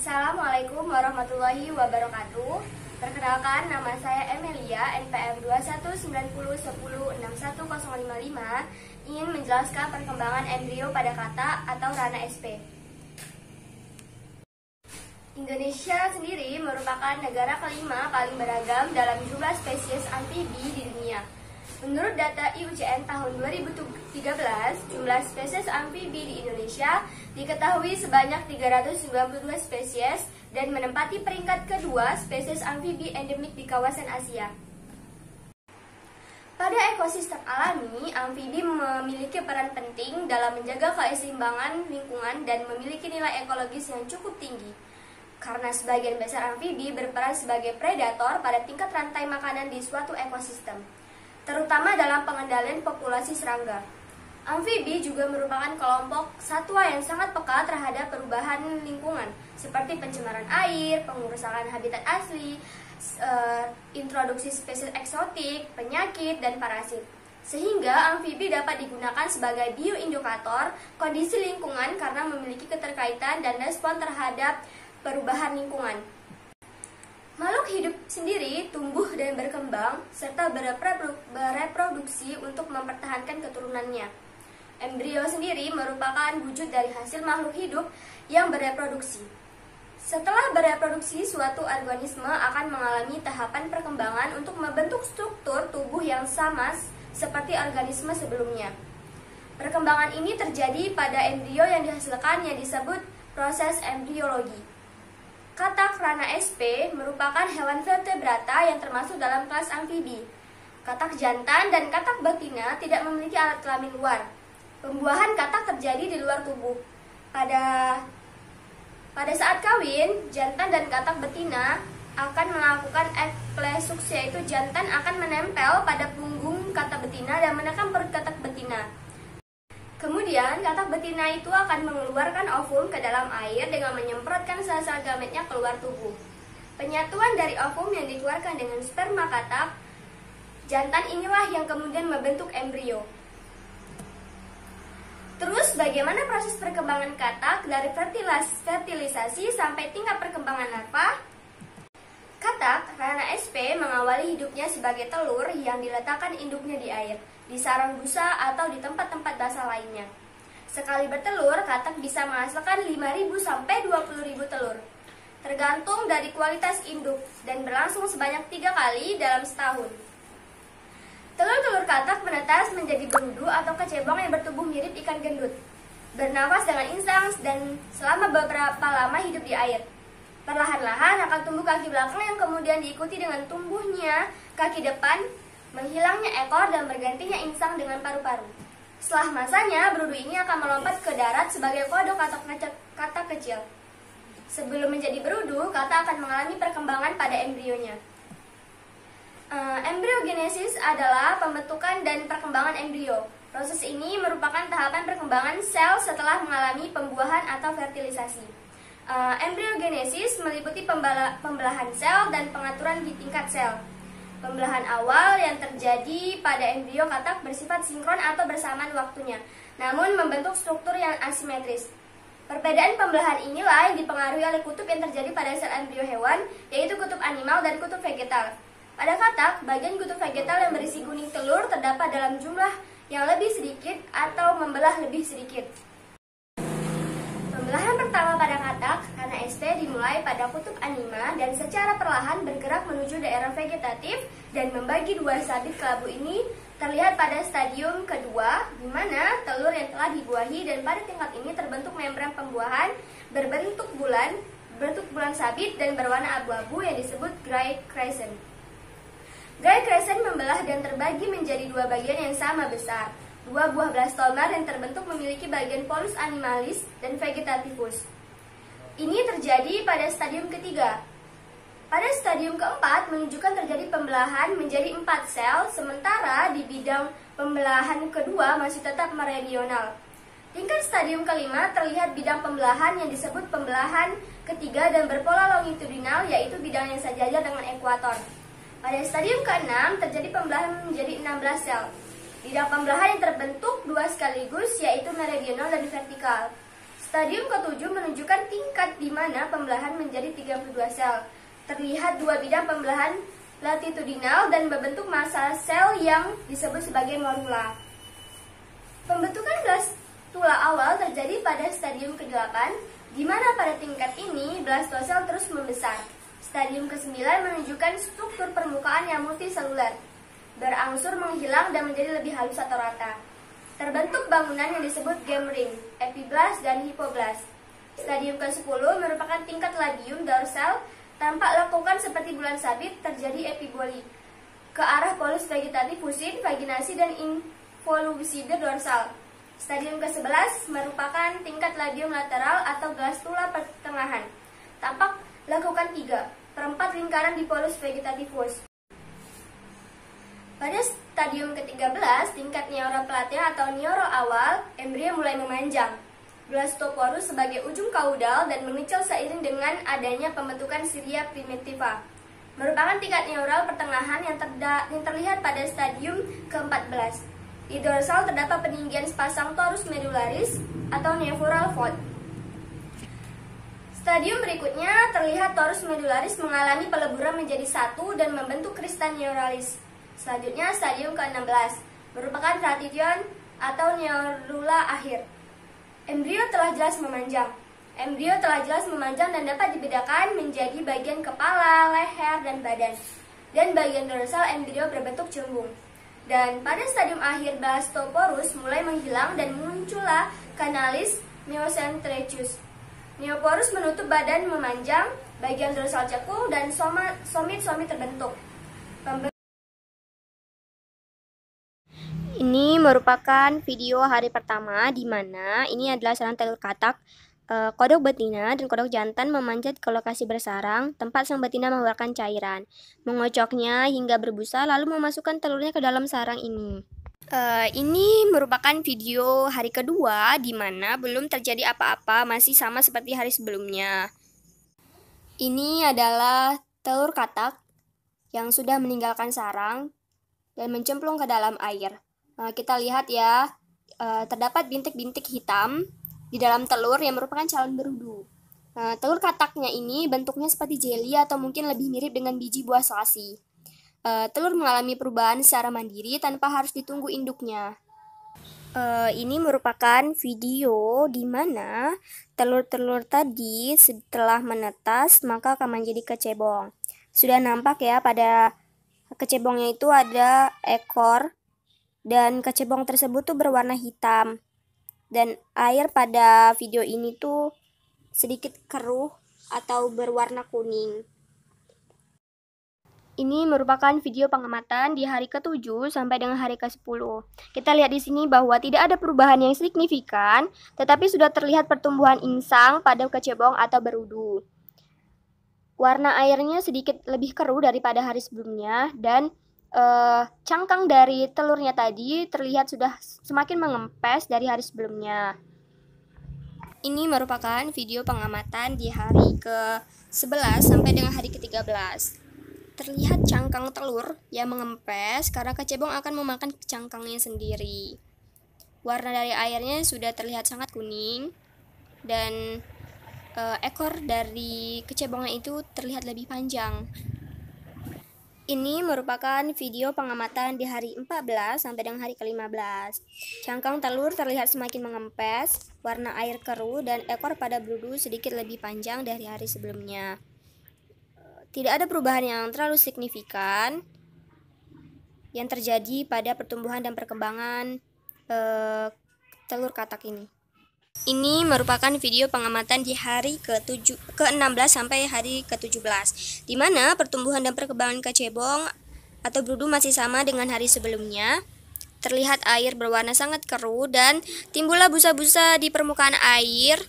Assalamualaikum warahmatullahi wabarakatuh. Perkenalkan, nama saya Emelia, NPM 2190106155, ingin menjelaskan perkembangan embrio pada kata atau Rana SP. Indonesia sendiri merupakan negara kelima paling beragam dalam jumlah spesies amfibi di dunia. Menurut data IUCN tahun 2013, jumlah spesies amfibi di Indonesia diketahui sebanyak 392 spesies dan menempati peringkat kedua spesies amfibi endemik di kawasan Asia. Pada ekosistem alami, amfibi memiliki peran penting dalam menjaga keseimbangan lingkungan dan memiliki nilai ekologis yang cukup tinggi. Karena sebagian besar amfibi berperan sebagai predator pada tingkat rantai makanan di suatu ekosistem, terutama dalam pengendalian populasi serangga. Amfibi juga merupakan kelompok satwa yang sangat peka terhadap perubahan lingkungan, seperti pencemaran air, pengerusakan habitat asli, introduksi spesies eksotik, penyakit, dan parasit. Sehingga amfibi dapat digunakan sebagai bioindikator kondisi lingkungan karena memiliki keterkaitan dan respon terhadap perubahan lingkungan. Makhluk hidup sendiri tumbuh dan berkembang serta bereproduksi untuk mempertahankan keturunannya. Embrio sendiri merupakan wujud dari hasil makhluk hidup yang bereproduksi. Setelah bereproduksi, suatu organisme akan mengalami tahapan perkembangan untuk membentuk struktur tubuh yang sama seperti organisme sebelumnya. Perkembangan ini terjadi pada embrio yang dihasilkan yang disebut proses embriologi. Katak Rana SP merupakan hewan vertebrata yang termasuk dalam kelas amfibi. Katak jantan dan katak betina tidak memiliki alat kelamin luar. Pembuahan katak terjadi di luar tubuh. Pada saat kawin, jantan dan katak betina akan melakukan eklesuks, yaitu jantan akan menempel pada punggung katak betina dan menekan perut katak betina. Kemudian, katak betina itu akan mengeluarkan ovum ke dalam air dengan menyemprotkan sel-sel gametnya keluar tubuh. Penyatuan dari ovum yang dikeluarkan dengan sperma katak jantan inilah yang kemudian membentuk embrio. Terus, bagaimana proses perkembangan katak dari fertilisasi sampai tingkat perkembangan larva? Katak Rana SP mengawali hidupnya sebagai telur yang diletakkan induknya di air, di sarang busa atau di tempat-tempat basah lainnya. Sekali bertelur, katak bisa menghasilkan 5.000 sampai 20.000 telur, tergantung dari kualitas induk, dan berlangsung sebanyak 3 kali dalam setahun. Telur-telur katak menetas menjadi berudu atau kecebong yang bertubuh mirip ikan gendut, bernafas dengan insang dan selama beberapa lama hidup di air. Perlahan-lahan akan tumbuh kaki belakang yang kemudian diikuti dengan tumbuhnya kaki depan, menghilangnya ekor dan bergantinya insang dengan paru-paru. Setelah masanya, berudu ini akan melompat ke darat sebagai kodok atau katak kecil. Sebelum menjadi berudu, katak akan mengalami perkembangan pada embrionya. Embriogenesis adalah pembentukan dan perkembangan embrio. Proses ini merupakan tahapan perkembangan sel setelah mengalami pembuahan atau fertilisasi. Embriogenesis meliputi pembelahan sel dan pengaturan di tingkat sel. Pembelahan awal yang terjadi pada embrio katak bersifat sinkron atau bersamaan waktunya, namun membentuk struktur yang asimetris. Perbedaan pembelahan inilah yang dipengaruhi oleh kutub yang terjadi pada sel embrio hewan, yaitu kutub animal dan kutub vegetal. Pada katak, bagian kutub vegetal yang berisi kuning telur terdapat dalam jumlah yang lebih sedikit atau membelah lebih sedikit. Pembelahan pertama pada katak Rana SP dimulai pada kutub anima dan secara perlahan bergerak menuju daerah vegetatif dan membagi dua sabit kelabu ini terlihat pada stadium kedua, di mana telur yang telah dibuahi dan pada tingkat ini terbentuk membran pembuahan berbentuk bulan sabit dan berwarna abu-abu yang disebut gray crescent. Gray crescent membelah dan terbagi menjadi dua bagian yang sama besar. Dua buah blastoma yang terbentuk memiliki bagian polus animalis dan vegetativus. Ini terjadi pada stadium ketiga. Pada stadium keempat menunjukkan terjadi pembelahan menjadi 4 sel, sementara di bidang pembelahan kedua masih tetap meridional. Tingkat stadium kelima terlihat bidang pembelahan yang disebut pembelahan ketiga dan berpola longitudinal, yaitu bidang yang sejajar dengan ekuator. Pada stadium ke-6 terjadi pembelahan menjadi 16 sel. Bidang pembelahan yang terbentuk dua sekaligus, yaitu meridional dan vertikal. Stadium ke-7 menunjukkan tingkat di mana pembelahan menjadi 32 sel. Terlihat dua bidang pembelahan latitudinal dan berbentuk massa sel yang disebut sebagai morula. Pembentukan blastula awal terjadi pada stadium ke-8, di mana pada tingkat ini blastosel terus membesar. Stadium ke-9 menunjukkan struktur permukaan yang multiseluler, berangsur menghilang dan menjadi lebih halus atau rata. Terbentuk bangunan yang disebut game ring, epiblast, dan hipoblast. Stadium ke-10 merupakan tingkat labium dorsal, tampak lekukan seperti bulan sabit, terjadi epiboli ke arah polus vegetatif fusin, vaginasi, dan involucide dorsal. Stadium ke-11 merupakan tingkat labium lateral atau blastula pertengahan, tampak lekukan 3/4 lingkaran di polus vegetativus. Pada stadium ke-13, tingkat neuroplatea atau neuro awal, embrio mulai memanjang. Blastoporus sebagai ujung kaudal dan mengecil seiring dengan adanya pembentukan cilia primitiva. Merupakan tingkat neural pertengahan yang terlihat pada stadium ke-14. Di dorsal terdapat peninggian sepasang torus medularis atau neural fold. Stadium berikutnya terlihat torus medularis mengalami peleburan menjadi satu dan membentuk kristal neuralis. Selanjutnya stadium ke-16 merupakan radition atau neurula akhir. Embrio telah jelas memanjang. Embrio telah jelas memanjang dan dapat dibedakan menjadi bagian kepala, leher, dan badan. Dan bagian dorsal embrio berbentuk cembung. Dan pada stadium akhir blastoporus mulai menghilang dan muncullah kanalis meocentricus. Neoporus menutup badan memanjang, bagian dorsal cekung dan somit terbentuk. Ini merupakan video hari pertama di mana ini adalah sarang telur katak. Kodok betina dan kodok jantan memanjat ke lokasi bersarang, tempat sang betina mengeluarkan cairan, mengocoknya hingga berbusa lalu memasukkan telurnya ke dalam sarang ini. Ini merupakan video hari kedua di mana belum terjadi apa-apa, masih sama seperti hari sebelumnya. Ini adalah telur katak yang sudah meninggalkan sarang dan mencemplung ke dalam air. Kita lihat ya, terdapat bintik-bintik hitam di dalam telur yang merupakan calon berudu. Telur kataknya ini bentuknya seperti jeli atau mungkin lebih mirip dengan biji buah selasi. Telur mengalami perubahan secara mandiri tanpa harus ditunggu induknya. Ini merupakan video di mana telur-telur tadi setelah menetas maka akan menjadi kecebong. Sudah nampak ya, pada kecebongnya itu ada ekor dan kecebong tersebut tuh berwarna hitam. Dan air pada video ini tuh sedikit keruh atau berwarna kuning. Ini merupakan video pengamatan di hari ke-7 sampai dengan hari ke-10. Kita lihat di sini bahwa tidak ada perubahan yang signifikan, tetapi sudah terlihat pertumbuhan insang pada kecebong atau berudu. Warna airnya sedikit lebih keruh daripada hari sebelumnya dan cangkang dari telurnya tadi terlihat sudah semakin mengempes dari hari sebelumnya. Ini merupakan video pengamatan di hari ke-11 sampai dengan hari ke-13. Terlihat cangkang telur yang mengempes karena kecebong akan memakan cangkangnya sendiri. Warna dari airnya sudah terlihat sangat kuning dan ekor dari kecebongnya itu terlihat lebih panjang. Ini merupakan video pengamatan di hari 14 sampai dengan hari ke-15. Cangkang telur terlihat semakin mengempes, warna air keruh, dan ekor pada berudu sedikit lebih panjang dari hari sebelumnya. Tidak ada perubahan yang terlalu signifikan yang terjadi pada pertumbuhan dan perkembangan telur katak ini. Ini merupakan video pengamatan di hari ke-16 sampai hari ke-17, di mana pertumbuhan dan perkembangan kecebong atau berudu masih sama dengan hari sebelumnya. Terlihat air berwarna sangat keruh dan timbullah busa-busa di permukaan air,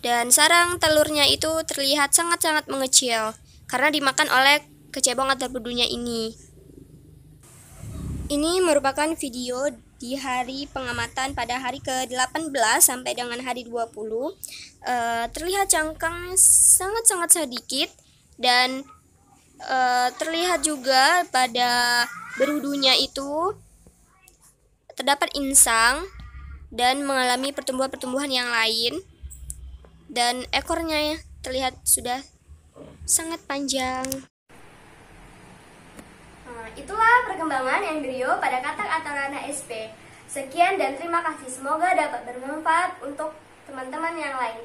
dan sarang telurnya itu terlihat sangat-sangat mengecil karena dimakan oleh kecebong atau berudunya ini. Ini merupakan video di hari pengamatan pada hari ke-18 sampai dengan hari 20. Terlihat cangkang sangat-sangat sedikit dan terlihat juga pada berudunya itu terdapat insang dan mengalami pertumbuhan-pertumbuhan yang lain. dan ekornya terlihat sudah sangat panjang. Nah, itulah perkembangan embrio pada katak atau ranah SP. Sekian dan terima kasih. Semoga dapat bermanfaat untuk teman-teman yang lain.